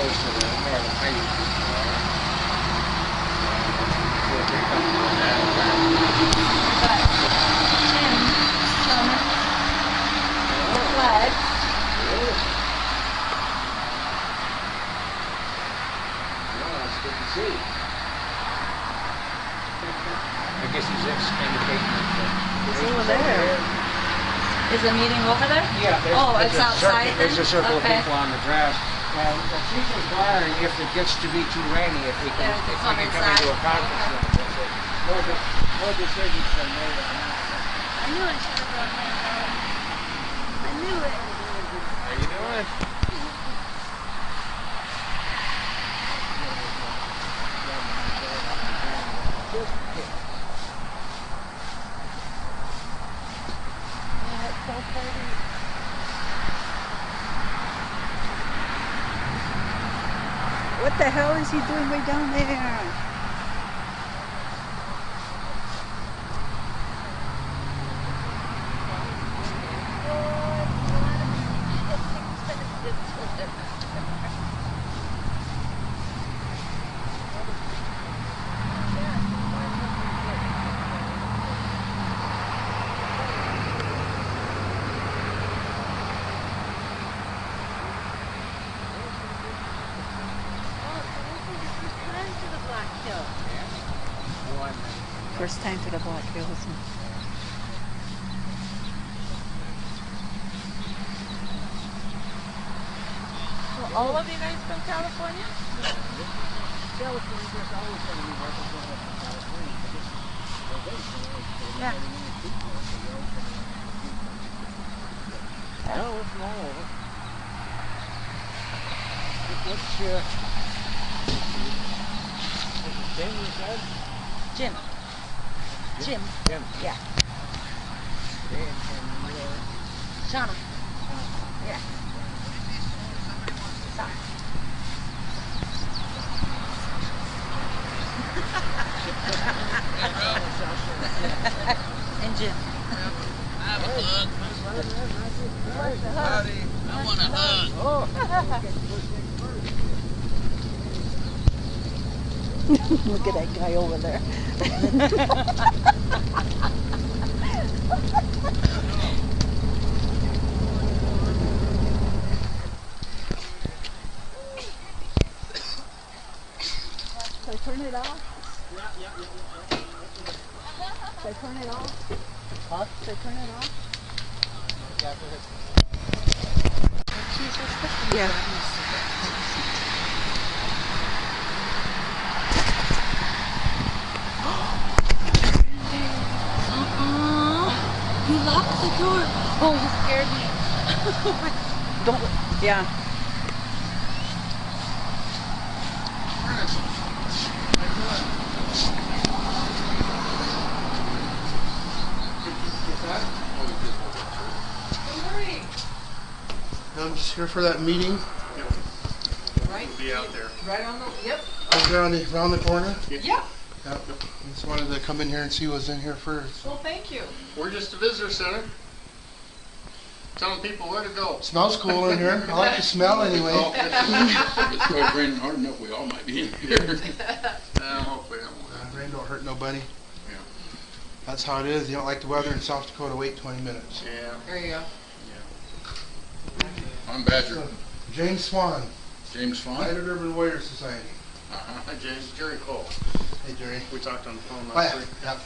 opposed to the northern Irish people are. Feel pretty comfortable in that environment. But Jim, Summer, the flag. Really? Well, that's good to see. I guess he's indicating that It's over there. Is the meeting over there? yeah, It's outside then? There's a circle Okay. of people on the grass. And she's inquiring if it gets to be too rainy, if we can, Yeah, if come we can come into a inside. conference room. That's it. No decisions been made on that. I knew I should have brought my phone. I knew it. How you doing? Yeah, it's so pretty. What the hell is he doing way down there? First time to the Black Hills. So all of you guys from California? California, there's always going to be representatives from California. Yeah. No, it's from all over. What's Jim, you said? Jim. Jim. Jim. Yeah. And Shauna. Yeah. Sorry. And Jim. Have a hug. Howdy. I want a hug. Look at that guy over there. Should I turn it off? Should I turn it off? Huh? Should I turn it off? Yeah. You locked the door. Oh, you scared me. Don't. Yeah. I'm just here for that meeting. Right? We'll be out there. Right on the. Yep. Around the corner. Yeah. Yep. Just wanted to come in here and see what's in here first. Well, thank you. We're just a visitor center. Telling people where to go. Smells cool in here. I like the smell anyway. It's quite raining hard enough. We all might be in here. Hopefully that won't. Rain don't hurt nobody. Yeah. That's how it is. You don't like the weather in South Dakota, wait 20 minutes. Yeah. There you go. I'm Badger. James Swan, James Fawn. United Urban Warrior Society. Hi, James. Jerry Cole. Hey, Jerry. We talked on the phone Oh, last yeah. week. Yep.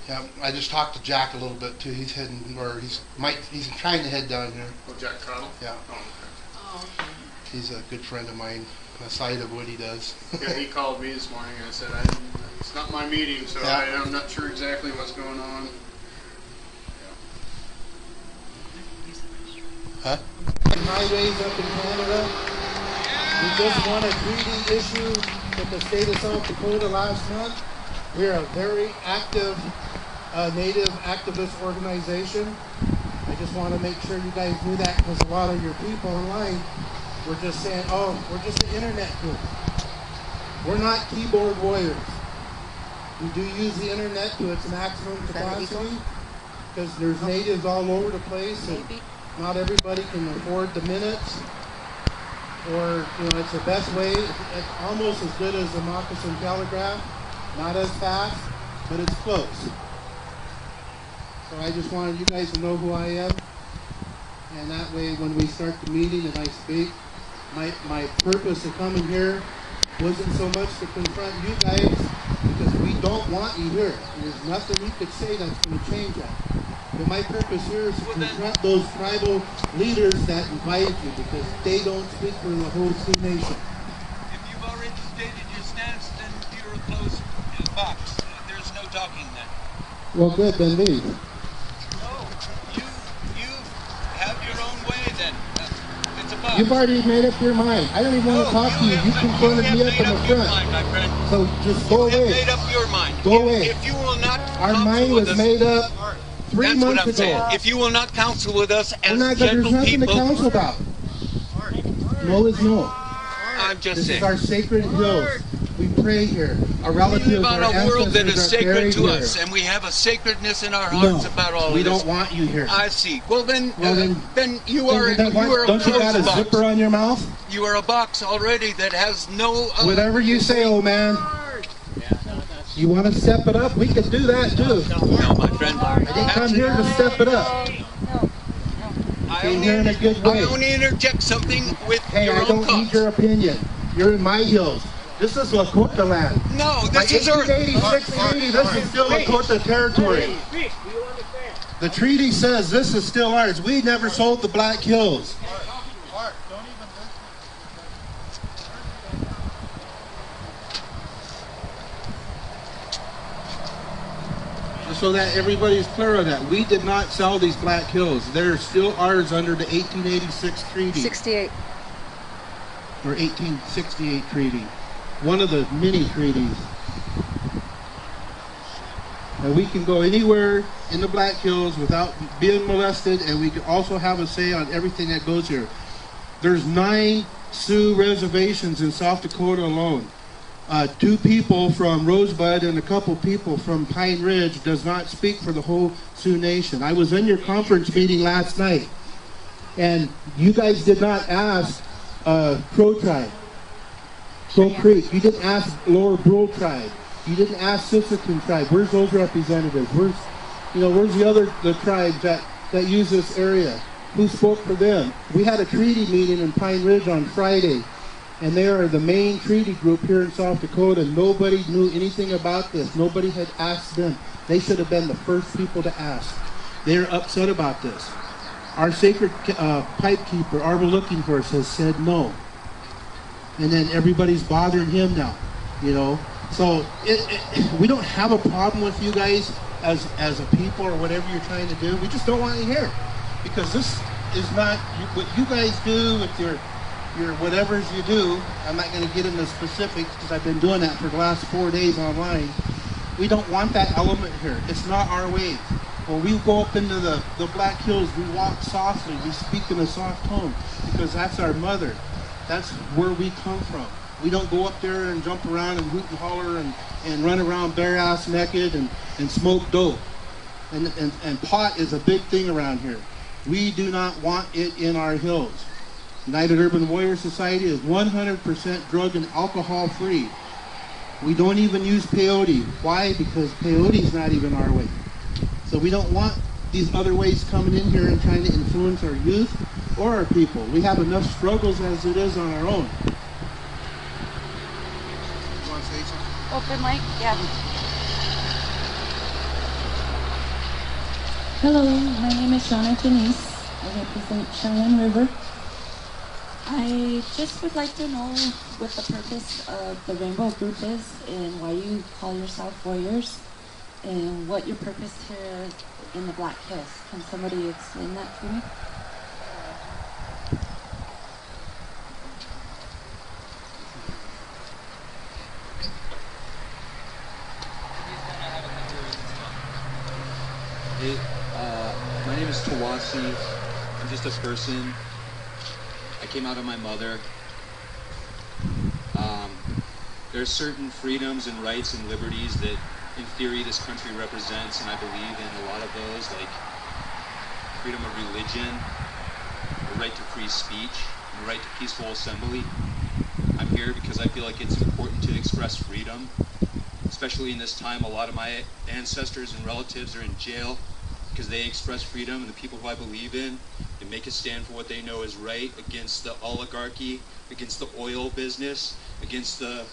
Yeah, I just talked to Jack a little bit too. He's heading, or he's trying to head down here. Oh, Jack Cottle? Yeah. Oh, okay. Oh, okay. He's a good friend of mine, aside of what he does. Yeah, he called me this morning and I said, it's not my meeting, so Yeah. I'm not sure exactly what's going on. Huh? Highways up in Canada. We just won a treaty issue with the state of South Dakota last month. We're a very active Native activist organization. I just want to make sure you guys knew that because a lot of your people online were just saying, oh, we're just an internet group. We're not keyboard warriors. We do use the internet to its maximum capacity because there's natives all over the place. And not everybody can afford the minutes. or it's the best way. It's almost as good as the moccasin telegraph. Not as fast, but it's close. So I just wanted you guys to know who I am, and that way when we start the meeting and I speak, my purpose of coming here wasn't so much to confront you guys, because we don't want you here. There's nothing you could say that's going to change that. But my purpose here is to confront those tribal leaders that invited you, because they don't speak for the whole Sioux Nation. If you've already stated your stance, then you're a closed box. There's no talking then. Well, good, then leave. No, you have your own way then. It's a box. You've already made up your mind. I don't even want to talk to you. You confronted me up in the front. Mind, my friend. So just go You have away. made up your mind. Go away. If you will not Our counsel mind with was us, made up 3 that's what months I'm ago. saying. If you will not counsel with us We're as not, there's gentle nothing to people, counsel about. No is no. I'm just This saying. is our sacred hills. We pray here. Our We relatives, live on our a world that is ancestors are sacred buried to here. us, and we have a sacredness in our hearts No, about all we of this. don't want you here. I see. Well then, Then you are Then what? you are a Don't you got a closed box. zipper on your mouth? You are a box already that has no. Whatever you say, old man. You want to step it up? We could do that too. No, my friend. I didn't come here to step it up. Came here in a good way. I only interject something with Hey, your I own don't thoughts. need your opinion. You're in my hills. This is Lakota land. No, By this is Earth. 1886 treaty, this is still Lakota territory. The treaty says this is still ours. We never sold the Black Hills. Just so that everybody's clear on that, we did not sell these Black Hills. They're still ours under the 1886 treaty. 68. Or 1868 treaty. One of the many treaties. And we can go anywhere in the Black Hills without being molested, and we can also have a say on everything that goes here. There's 9 Sioux reservations in South Dakota alone. 2 people from Rosebud and a couple people from Pine Ridge does not speak for the whole Sioux Nation. I was in your conference meeting last night, and you guys did not ask Crow Tribe, Crow Creek. You didn't ask Lower Brule Tribe. You didn't ask Sissican Tribe. Where's those representatives? Where's the tribes that use this area? Who spoke for them? We had a treaty meeting in Pine Ridge on Friday, and they are the main treaty group here in South Dakota. Nobody knew anything about this. Nobody had asked them. They should have been the first people to ask. They're upset about this. Our sacred pipe keeper, Arbor Looking Horse, has said no. And then everybody's bothering him now, So we don't have a problem with you guys as a people or whatever you're trying to do. We just don't want you here. Because this is not what you guys do with your whatevers you do. I'm not going to get into specifics because I've been doing that for the last 4 days online. We don't want that element here. It's not our way. When we go up into the Black Hills, we walk softly. We speak in a soft tone because that's our mother. That's where we come from. We don't go up there and jump around and hoot and holler and run around bare ass naked and smoke dope. And pot is a big thing around here. We do not want it in our hills. United Urban Warrior Society is 100% drug and alcohol free. We don't even use peyote. Why? Because peyote is not even our way. So we don't want these other ways coming in here and trying to influence our youth or our people. We have enough struggles as it is on our own. You want to say something? Open mic? Yeah. Hello, my name is Shauna Janice. I represent Cheyenne River. I just would like to know what the purpose of the Rainbow Group is and why you call yourself warriors and what your purpose here in the Black Hills. Can somebody explain that to me? Hey, my name is Tawasi. I'm just a person. I came out of my mother. There's certain freedoms and rights and liberties that, in theory, this country represents, and I believe in a lot of those, like freedom of religion, the right to free speech. and the right to peaceful assembly. I'm here because I feel like it's important to express freedom, especially in this time. A lot of my ancestors and relatives are in jail because they express freedom, and the people who I believe in, they make a stand for what they know is right against the oligarchy, against the oil business, against the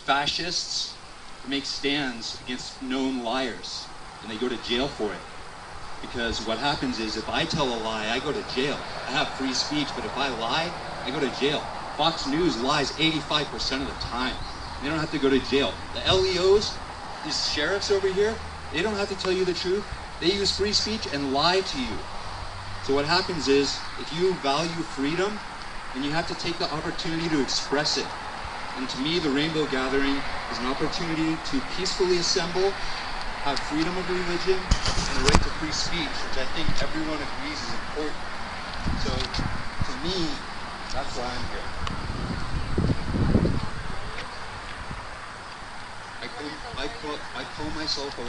fascists. They make stands against known liars, and they go to jail for it. Because what happens is, if I tell a lie, I go to jail. I have free speech, but if I lie, I go to jail. Fox News lies 85% of the time. They don't have to go to jail. The LEOs, these sheriffs over here, they don't have to tell you the truth. They use free speech and lie to you. So what happens is, if you value freedom, then you have to take the opportunity to express it. And to me, the Rainbow Gathering is an opportunity to peacefully assemble, have freedom of religion, and the right to free speech, which I think everyone agrees is important. So, to me, that's why I'm here. I call myself a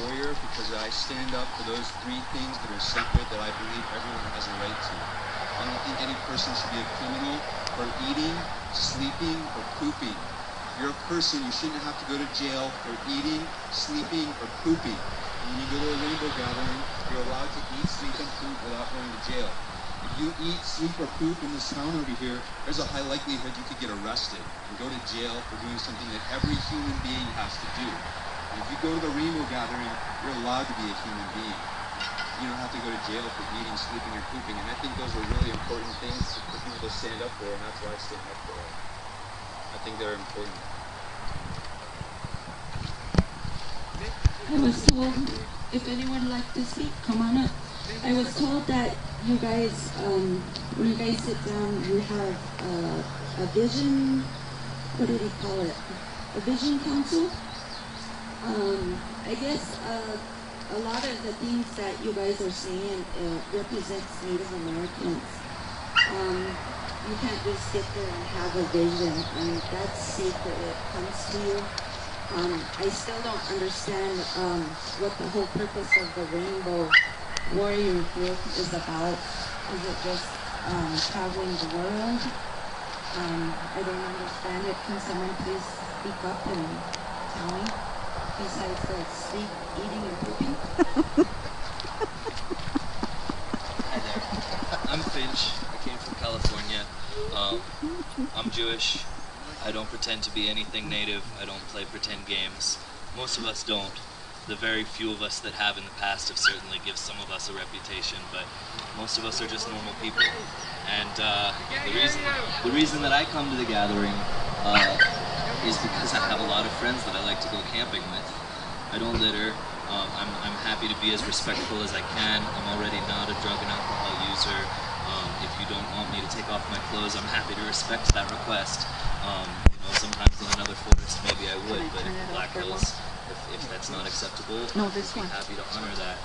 warrior because I stand up for those three things that are sacred that I believe everyone has a right to. I don't think any person should be a criminal for eating, sleeping, or pooping. If you're a person, you shouldn't have to go to jail for eating, sleeping, or pooping. And when you go to a Rainbow Gathering, you're allowed to eat, sleep, and poop without going to jail. If you eat, sleep, or poop in this town over here, there's a high likelihood you could get arrested and go to jail for doing something that every human being has to do. And if you go to the Rainbow Gathering, you're allowed to be a human being. You don't have to go to jail for eating, sleeping, or pooping. And I think those are really important things for people to stand up for, and that's why I stand up for it. I think they're important. I was told, if anyone would like to speak, come on up. I was told that you guys, when you guys sit down, you have a vision, what did he call it? A vision council? I guess a lot of the things that you guys are saying represents Native Americans. You can't just sit there and have a vision. I mean, that's sacred. It comes to you. I still don't understand what the whole purpose of the Rainbow Warrior group is about. Is it just traveling the world? I don't understand it. Can someone please speak up and tell me? Besides the sleep, eating, and pooping? Hi there. I'm Finch. I came from California. I'm Jewish. I don't pretend to be anything native. I don't play pretend games. Most of us don't. The very few of us that have in the past have certainly given some of us a reputation, but most of us are just normal people. And the reason that I come to the gathering is because I have a lot of friends that I like to go camping with. I don't litter. I'm happy to be as respectful as I can. I'm already not a drug and alcohol user. If you don't want me to take off my clothes, I'm happy to respect that request. Sometimes in another forest, maybe I would, but in the Black Hills, if that's not acceptable, I'd be happy to honor that.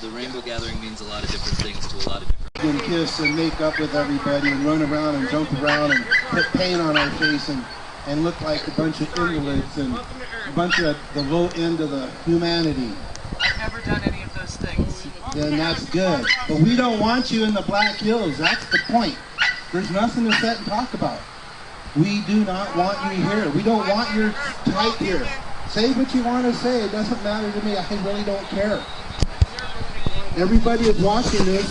The Rainbow Gathering means a lot of different things to a lot of different And kiss and make up with everybody and run around and jump around and put paint on our face and look like a bunch of invalids and a bunch of the low end of the humanity. I've never done any of those things. Then that's good. But we don't want you in the Black Hills. That's the point. There's nothing to sit and talk about. We do not want you here. We don't want your type here. Say what you want to say. It doesn't matter to me. I really don't care. Everybody is watching this,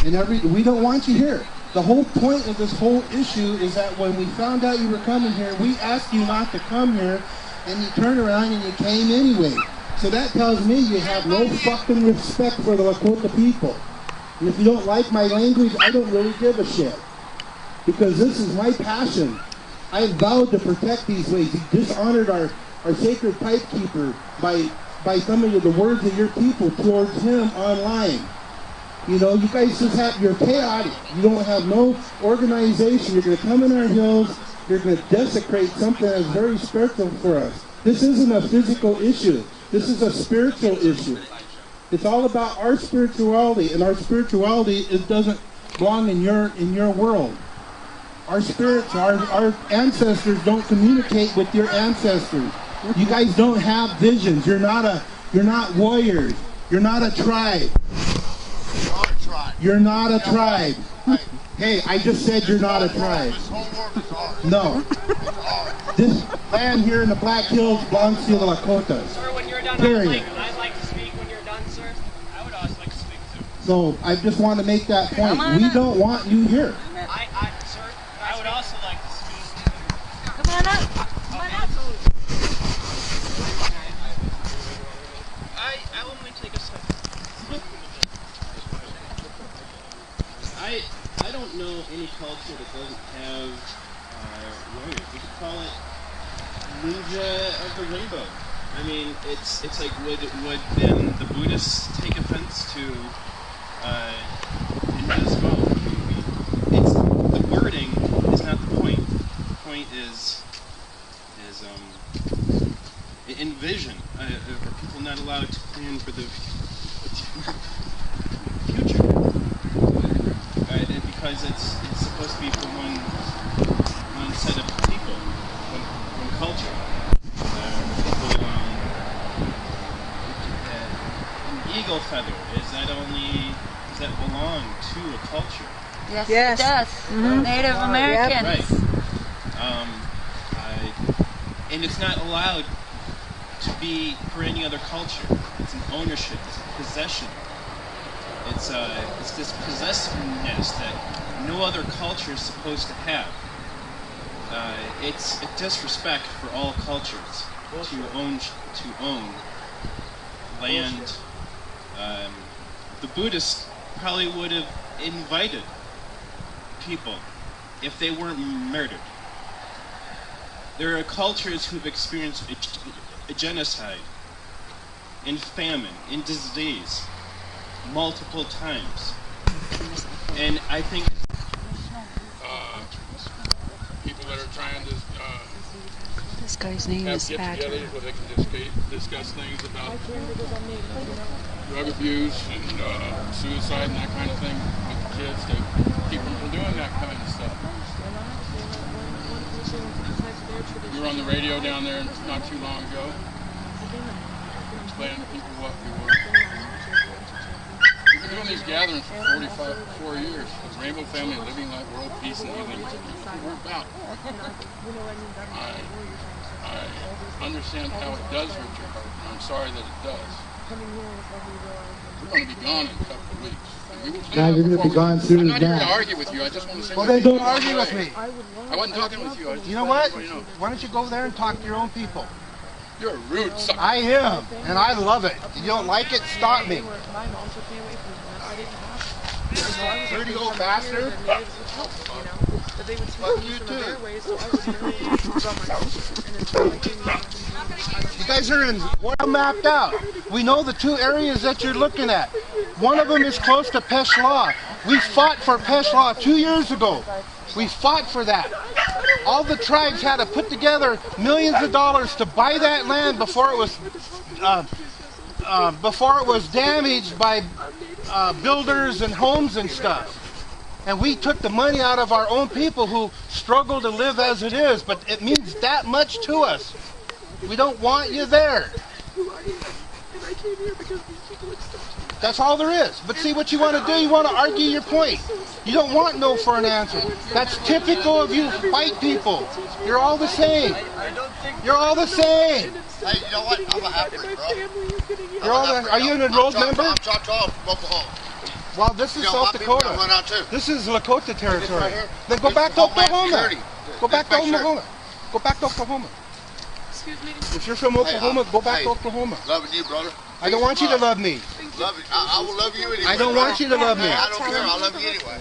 and we don't want you here. The whole point of this whole issue is that when we found out you were coming here, we asked you not to come here, and you turned around and you came anyway. So that tells me you have no fucking respect for the Lakota people. And if you don't like my language, I don't really give a shit. Because this is my passion. I vowed to protect these ways. You dishonored our sacred pipekeeper by some of the words of your people towards him online. You know, you guys just have, you're chaotic. You don't have no organization. You're going to come in our hills. You're going to desecrate something that's very spiritual for us. This isn't a physical issue. This is a spiritual issue. It's all about our spirituality, and our spirituality doesn't belong in your world. Our spirits, our ancestors don't communicate with your ancestors. You guys don't have visions. You're not warriors. You're not a tribe. You're not a tribe. Hey, I just said you're not a tribe. This whole world is ours. No. It's ours. This land here in the Black Hills belongs to the Lakotas. Sir, when you're done, Period. I'd like to speak when you're done, sir. I would also like to speak too. So I just want to make that point. We don't want you here. Sir, I would also like to speak. Come on up. Come on up. I will only take a second. I don't know any culture that doesn't have warriors. We could call it ninja of the rainbow. I mean, it's like would then the Buddhists take offense to ninjas as well? It's the wording is not the point. The point is envision. Are people not allowed to plan for the future? Because it's supposed to be for one set of people, one culture. People, an eagle feather does that belong to a culture? Yes, it does. Mm-hmm. Native Americans. Right. And it's not allowed to be for any other culture. It's an ownership, it's a possession. It's this possessiveness that no other culture is supposed to have. It's a disrespect for all cultures to own land. The Buddhists probably would have invited people if they weren't murdered. There are cultures who've experienced a genocide, in famine, in disease, multiple times. And I think People that are trying to This guy's name have is get-togethers where they can discuss things about drug abuse and suicide and that kind of thing with the kids to keep them from doing that kind of stuff. We were on the radio down there not too long ago, explaining to people what we were. We've been doing these gatherings for 4 years. The Rainbow Family, Living Light, World Peace, and Healing. That's what we're about. I understand how it does hurt your heart. I'm sorry that it does. We're going to be gone in a couple of weeks. Now you're going to be gone sooner I'm than not here to that. argue with you. I just want to say. Well, then don't argue with me. I wasn't talking with you. You know what? Why don't you go there and talk to your own people? You're a rude sucker. I am, and I love it. If you don't like it, stop me. Dirty old bastard. Fuck you too. You guys are in well mapped out. We know the two areas that you're looking at. One of them is close to Peshawar. We fought for Peshawar 2 years ago. We fought for that. All the tribes had to put together millions of dollars to buy that land before it was damaged by builders and homes and stuff. And we took the money out of our own people who struggle to live as it is, but it means that much to us. We don't want you there. That's all there is. But see what you want to do, you want to argue your point. You don't want no for an answer. That's typical of you white people. You're all the same. You're all the same. Hey, you know what? I'm a half breed, bro. You're all the, are you an enrolled member? I'm Choctaw from Oklahoma. Well, this is South Dakota. Run out too. This is Lakota territory. Then go back to Oklahoma. Go back to Oklahoma. Go back to Oklahoma. Excuse me. If you're from Oklahoma, go back to Oklahoma. Loving you, brother. I don't want you to love me. Love you. I will love you anyway. I don't want you to love me. I don't care. I'll love you anyway.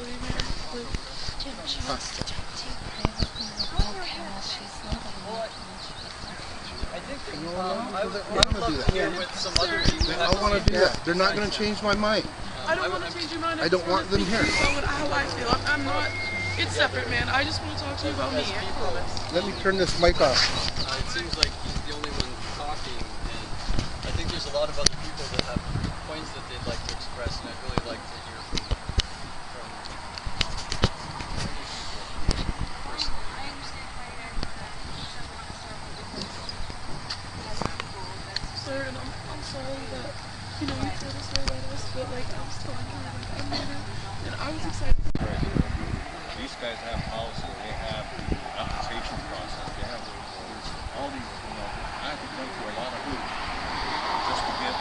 I want to do that. They're not going to change my mind. I don't want to change your mind. I don't want them here. How I feel. I'm not. It's separate, man. I just want to talk to you about me. I promise. Let me turn this mic off. It seems like he's the only one talking, and I think there's a lot of other people that have points that they'd like to express, and I'd really like to hear from personally. Sir, and I'm sorry that, you know, you feel this way about us, but like I was telling you, like I'm here, and I was excited for you. guys have policy, they have application process, they have all these, I have to jump through a lot of hoops just to get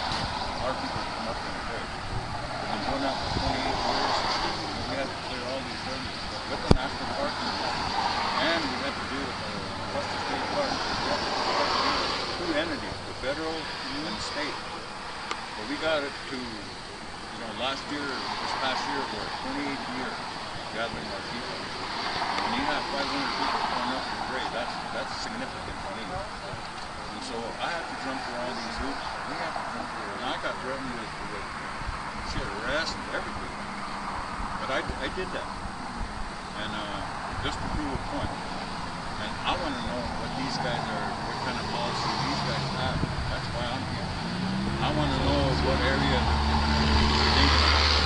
our people to come up and vote. We've been doing that for 28 years, and we have to clear all these hurdles. But with the national park, and we have to do it plus the state park, we have to do two entities, the federal and the state. But we got it to, last year, this past year, we're at 28th year gathering our people. And when you have 500 people showing up to the grade, that's significant to me. And so I have to jump through all these hoops. We have to jump through, and I got threatened with arrest and everything. But I did that. And just to prove a point. And I want to know what these guys are, what kind of policy these guys have. That's why I'm here. I want to know what area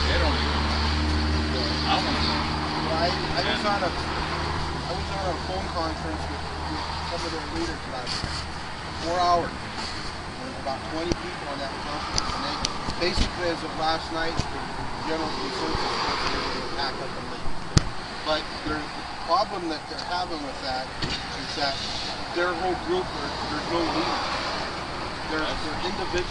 they don't even know. I want to know. Well, I was on a phone conference with some of their leaders last night. 4 hours. There was about 20 people on that conference, and they basically, as of last night, the general consensus was they would pack up and leave. But the problem that they're having with that is that their whole group, there's no leader. They're individuals.